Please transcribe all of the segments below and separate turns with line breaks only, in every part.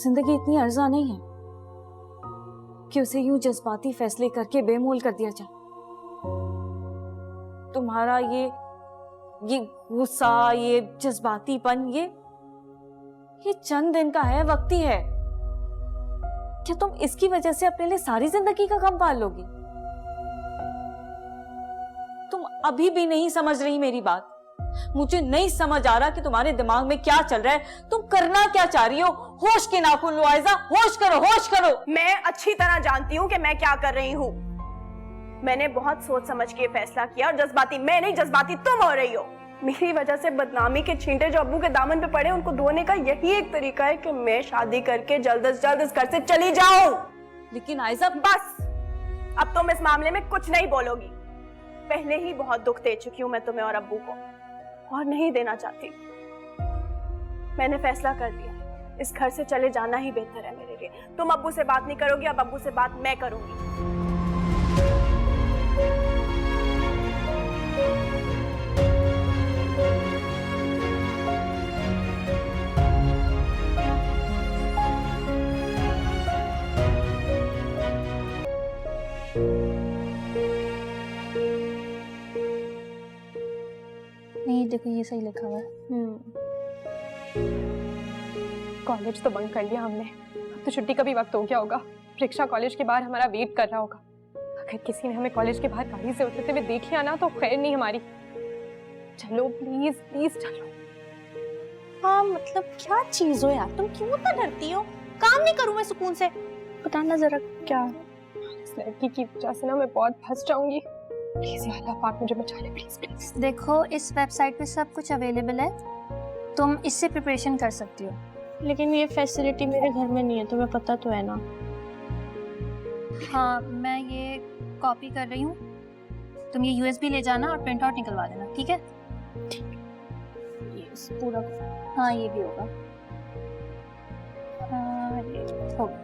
जिंदगी इतनी आसान नहीं है कि उसे यूं जज्बाती फैसले करके बेमोल कर दिया जाए। तुम्हारा ये गुस्सा, ये जज्बातीपन, ये चंद दिन का है, वक्ती है। क्या तुम इसकी वजह से अपने लिए सारी जिंदगी का गम पाल लोगी? तुम अभी भी नहीं समझ रही मेरी बात। मुझे नहीं समझ आ रहा कि तुम्हारे दिमाग में क्या चल रहा है, तुम करना क्या चाह रही हो। होश के नाखून लो आयजा, होश करो, होश करो।
मैं अच्छी तरह जानती हूँ कि मैं क्या कर रही हूँ। मैंने बहुत सोच समझ के फैसला किया और जज्बाती मैं नहीं, जज्बाती तुम हो रही हो। मेरी वजह से बदनामी के छींटे जो अब्बू के दामन पे पड़े उनको धोने का यही एक तरीका है कि मैं शादी करके जल्द से जल्द इस घर से चली जाऊं।
लेकिन आयजा,
बस अब तुम इस मामले में कुछ नहीं बोलोगी। पहले ही बहुत दुख दे चुकी हूँ मैं तुम्हें और अब्बू को, और नहीं देना चाहती। मैंने फैसला कर लिया, इस घर से चले जाना ही बेहतर है मेरे लिए। तुम अब्बू से बात नहीं करोगी, अब अब्बू से बात मैं करूंगी।
नहीं देखो ये सही लिखा हुआ है।
कॉलेज तो बंक कर लिया हमने, अब तो छुट्टी का भी वक्त हो गया होगा। रिक्शा कॉलेज के बाहर हमारा वेट कर रहा होगा। अगर किसी ने हमें कॉलेज के बाहर गाड़ी से उतरते हुए देख लिया ना तो खैर नहीं हमारी। चलो प्लीज प्लीज चलो।
हाँ मतलब क्या चीज हो यार, तुम क्यों इतना डरती हो? काम नहीं करूँ मैं सुकून से? बताना जरा क्या।
इस लड़की की वजह से ना मैं बहुत फंस जाऊंगी। प्लीज या अल्लाह पाक मुझे बचा ले, प्लीज प्लीज।
देखो इस वेबसाइट पे सब कुछ अवेलेबल है, तुम इससे प्रिपरेशन कर सकती हो। लेकिन ये फैसिलिटी मेरे घर में नहीं है, तुम्हें पता तो है ना। हाँ मैं ये कॉपी कर रही हूँ, तुम ये यूएसबी ले जाना और प्रिंट आउट निकलवा देना, ठीक है? ये पूरा, हाँ ये भी होगा। हाँ ये होगा।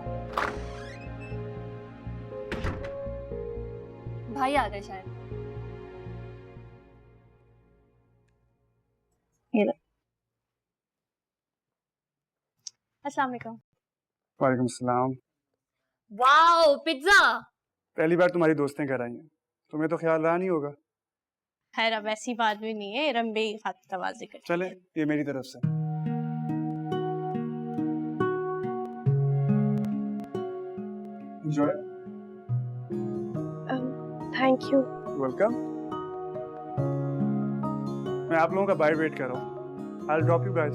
भाई आ गए शायद। अस्सलाम वालेकुम।
वालेकुम सलाम।
Wow pizza.
पहली बार तुम्हारी दोस्तें घर आई हैं, तुम्हें तो ख्याल रहा नहीं होगा।
खैर अब ऐसी बात भी नहीं है, इरम भी खातिर तवाज़ी कर।
चले ये मेरी तरफ से। एंजॉय।
Thank you.
वेलकम। मैं आप लोगों का बाहर वेट कर रहा हूँ। I will drop you guys.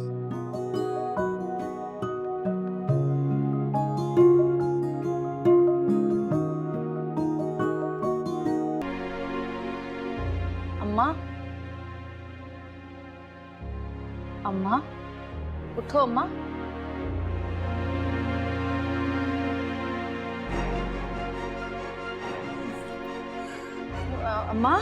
अम्मा, अम्मा उठो अम्मा। अम्मा,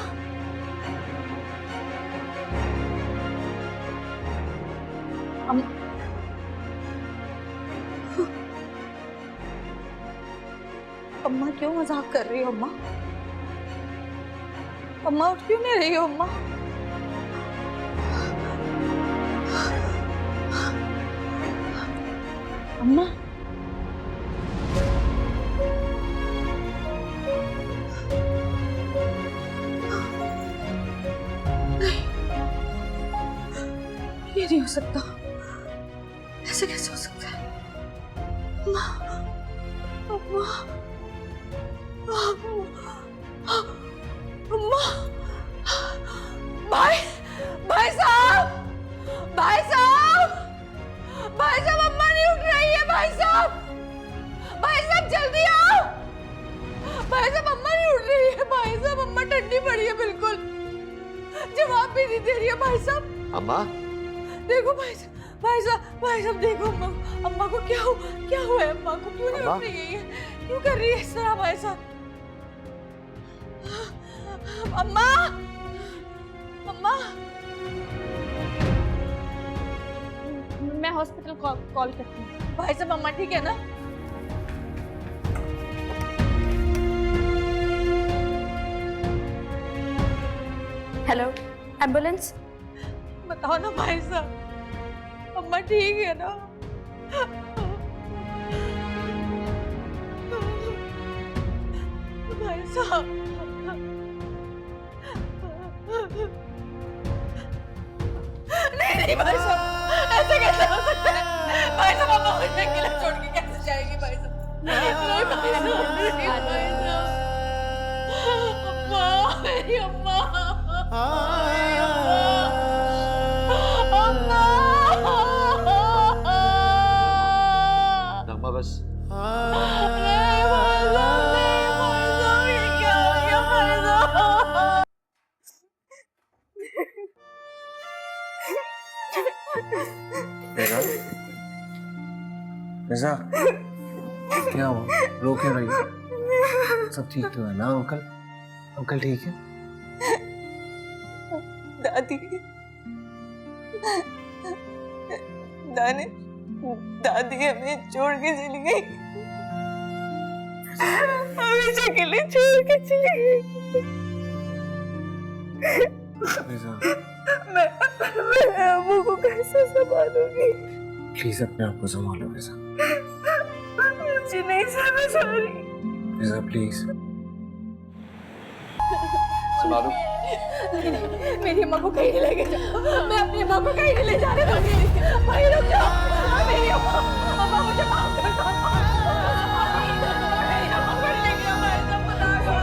अम्मा क्यों मजाक कर रही हो अम्मा? अम्मा उठ क्यों नहीं रही हो अम्मा? अम्मा ये नहीं हो सकता, ऐसे कैसे हो सकता है? अम्मा, अम्मा, अम्मा, भाई, भाई साहब, भाई साहब, भाई साहब, अम्मा नहीं उठ रही है। भाई साहब, भाई साहब जल्दी आओ। भाई साहब अम्मा नहीं उठ रही है। भाई साहब अम्मा ठंडी पड़ी है बिल्कुल, जवाब भी नहीं दे रही है। भाई साहब,
अम्मा
देखो भाई साहब, भाई साहब, भाई साहब देखो अम्मा, अम्मा को क्या हुआ है? अम्मा को क्यों नहीं उठ रही है? क्यों कर रही है इस तरह भाई साहब? अम्मा, अम्मा,
मैं हॉस्पिटल कॉल करती हूँ।
भाई साहब अम्मा ठीक है ना?
Hello ambulance.
बताओ ना भाई साहब, अम्मा ठीक है ना? साहब, नहीं भाई साहब, ऐसे कैसे हो सकता है? भाई साहब अम्मा मुझे अकेला छोड़ के कैसे जाएगी भाई साहब? नहीं भाई साहब, नहीं भाई साहब, अम्मा, मेरी अम्मा, मेरी अम्मा, अम्मा,
नगमा बस।
नहीं भाई साहब, नहीं भाई साहब, ये क्या हो गया भाई साहब?
फिजा, फिजा, क्या हुआ? रो क्यों रही हो? सब ठीक तो है ना अंकल? अंकल ठीक है?
दादी, दादी हमें छोड़ के चली गई, हमें अकेले छोड़ के चली गई।
फिजा,
मैं अम्मू को कैसे संभालूंगी?
प्लीज अपने आप को संभालो फिजा।
मुझे नहीं समझ आ रही।
फिजा प्लीज संभालो।
मेरी अम्मा को कहीं नहीं लेके जाओ, मैं अपनी अम्मा को कहीं नहीं ले जाने दूंगी। भाई रुक जाओ, मेरी अम्मा, अम्मा मुझे माफ कर दो। मेरी अम्मा को नहीं लेके जाओ, मैं सब बता दो।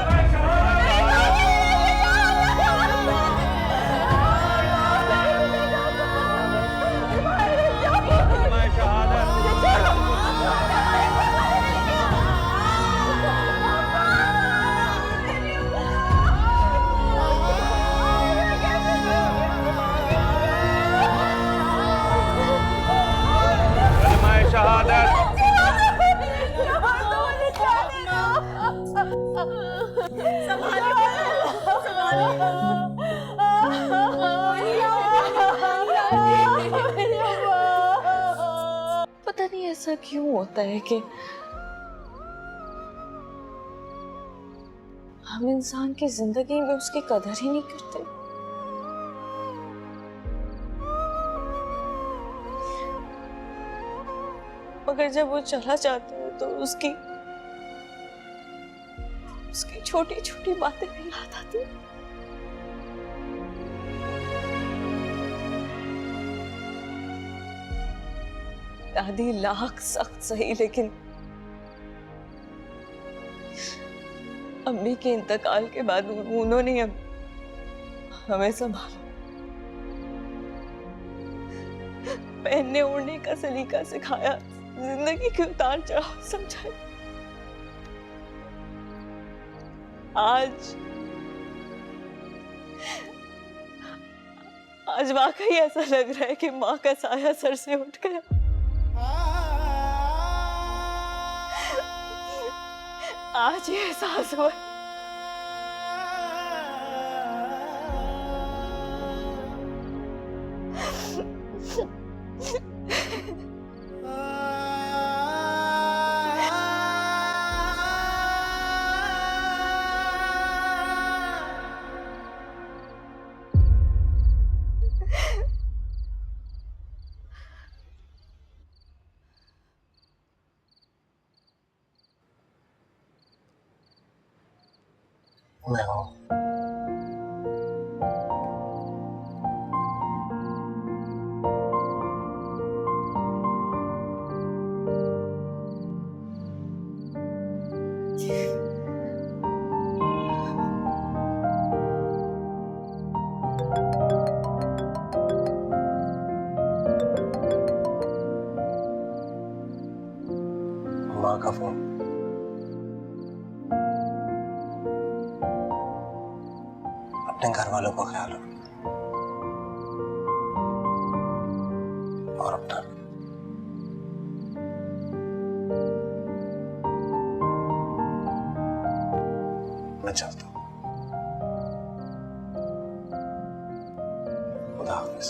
पता नहीं ऐसा क्यों होता है कि हम इंसान की जिंदगी में उसकी कदर ही नहीं करते। मगर जब वो चला जाता है तो उसकी छोटी छोटी बातें भी याद आती हैं। दादी लाख सख्त सही, लेकिन अम्मी के इंतकाल के बाद उन्होंने हमें संभाला, पहनने ओढ़ने का सलीका सिखाया, जिंदगी के उतार चढ़ाव समझाए। आज वाकई ऐसा लग रहा है कि माँ का साया सर से उठ गया। आज ये एहसास हुआ
मैं हूँ। माँ का फोन। अपने घर वालों का ख्याल रखना और अपना। मैं चलता हूँ। खुदा हाफिज।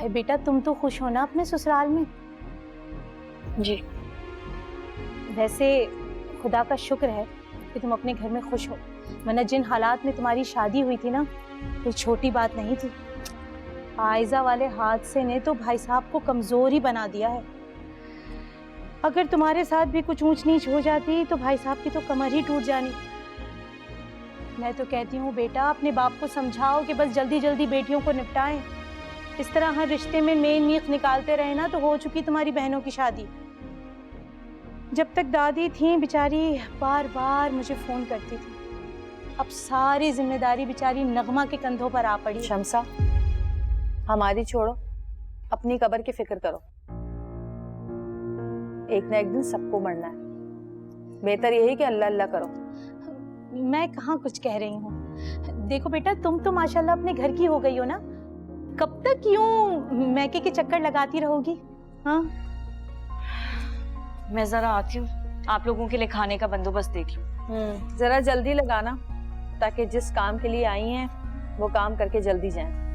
और बेटा तुम तो खुश हो ना अपने ससुराल में?
जी।
वैसे खुदा का शुक्र है कि तुम अपने घर में खुश हो, वरना जिन हालात में तुम्हारी शादी हुई थी ना, कोई छोटी बात नहीं थी। आयजा वाले हादसे ने तो भाई साहब को कमजोर ही बना दिया है। अगर तुम्हारे साथ भी कुछ ऊंच नीच हो जाती तो भाई साहब की तो कमर ही टूट जानी। मैं तो कहती हूँ बेटा, अपने बाप को समझाओ कि बस जल्दी जल्दी बेटियों को निपटाएं। इस तरह हर रिश्ते में मेन मीख निकालते रहे ना तो हो चुकी तुम्हारी बहनों की शादी। जब तक दादी थी बेचारी बार बार मुझे फोन करती थी, अब सारी जिम्मेदारी बेचारी नगमा के कंधों पर आ पड़ी।
शम्सा, हमारी छोड़ो, अपनी कब्र की फिक्र करो। एक ना एक दिन सबको मरना है, बेहतर यही कि अल्लाह अल्लाह करो।
मैं कहाँ कुछ कह रही हूँ। देखो बेटा, तुम तो माशाल्लाह अपने घर की हो गई हो ना, कब तक यूं मैके के चक्कर लगाती रहोगी? हाँ,
मैं जरा आती हूँ, आप लोगों के लिए खाने का बंदोबस्त देख लूं। जरा जल्दी लगाना ताकि जिस काम के लिए आई हैं वो काम करके जल्दी जाएं।